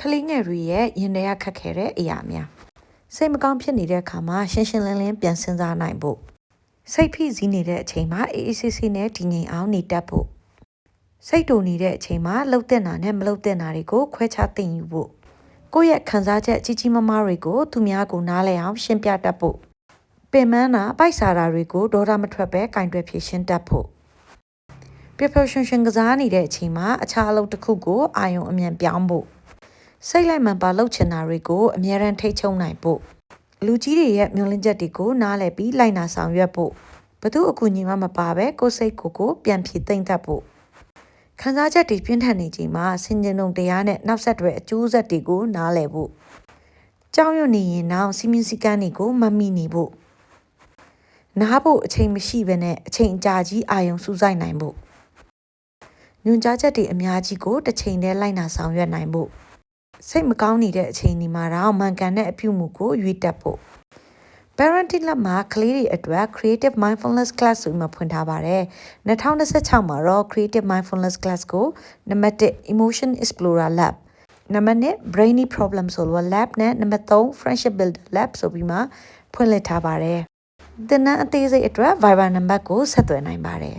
ခလေးငယ်တွေရဲ့ရင်ထဲခက်ခဲတဲ့အရာများစိတ်မကောင်းဖြစ်နေတဲ့အခါမှာရှင်းရှင်းလင်းလင်းပြန်စဉ်းစားနိုင်ဖို့စိတ်ဖိစီးနေတဲ့အချိန်မှာအေးအေးဆေးဆေးနဲ့တည်ငြိမ်အောင်နေတတ်ဖို့စိတ်တူနေတဲ့အချိန်မှာလှုပ်တဲ့နာနဲ့မလှုပ်တဲ့နာတွေကိုခွဲခြားသိယူဖို့ကိုယ့်ရဲ့ခံစားချက်ကြီးကြီးမားမားတွေကိုသူများကိုနားလည်အောင်ရှင်းပြတတ်ဖို့ပင်မနာပိုက်စာတာတွေကိုဒေါသမထွက်ပဲကင်တွယ်ဖြေရှင်းတတ်ဖို့ပျော်ပျော်ရွှင်ရွှင်ကစားနေတဲ့အချိန်မှာအခြားအလုပ်တစ်ခုကိုအာရုံအမြန်ပြောင်းဖို့စိတ်လိုက်မှန်ပါလှုပ်ချင်တာတွေကိုအမြဲတမ်းထိတ်ချုံနိုင်ဖို့လူကြီးတွေရဲ့မျှော်လင့်ချက်တွေကိုနားလည်ပြီးလိုက်နာဆောင်ရွက်ဖို့ဘသူအကူအညီမှမပါပဲကိုယ်စိတ်ကိုပြန်ဖြည့်သိမ့်တတ်ဖို့ခံစားချက်တွေပြင်းထန်နေချိန်မှာဆင်ခြင်တုံတရားနဲ့နောက်ဆက်တွဲအကျိုးဆက်တွေကိုနားလည်ဖို့ကြောက်ရွံ့နေရင်နောက်စီမင်းစည်းကမ်းတွေကိုမမိနေဖို့နားဖို့အချိန်မရှိဘဲနဲ့အချိန်ကြာကြီးအာရုံစူးစိုက်နိုင်ဖို့ညွှန်ကြားချက်တွေအများကြီးကိုတစ်ချိန်တည်းလိုက်နာဆောင်ရွက်နိုင်ဖို့စိတ်မကောင်းနေတဲ့အချိန်ဒီမှာတော့မှန်ကန်တဲ့အပြုမှုကိုရွေးတက်ဖို့ Parenting Lab မှာကလေးတွေအတွက် Creative Mindfulness Class ဆိုပြီးဖွင့်ထားပါတယ်2026မှာတော့ Creative Mindfulness Class ကိုနံပါတ်1 Emotion Explorer Lab နံပါတ်2 Brainy Problem Solver Lab နဲ့နံပါတ်3 Friendship Builder Lab ဆိုပြီးဖွင့်လှစ်ထားပါတယ်သင်တန်းအသေးစိတ်အတွက် Viber နံပါတ်ကိုဆက်သွယ်နိုင်ပါတယ်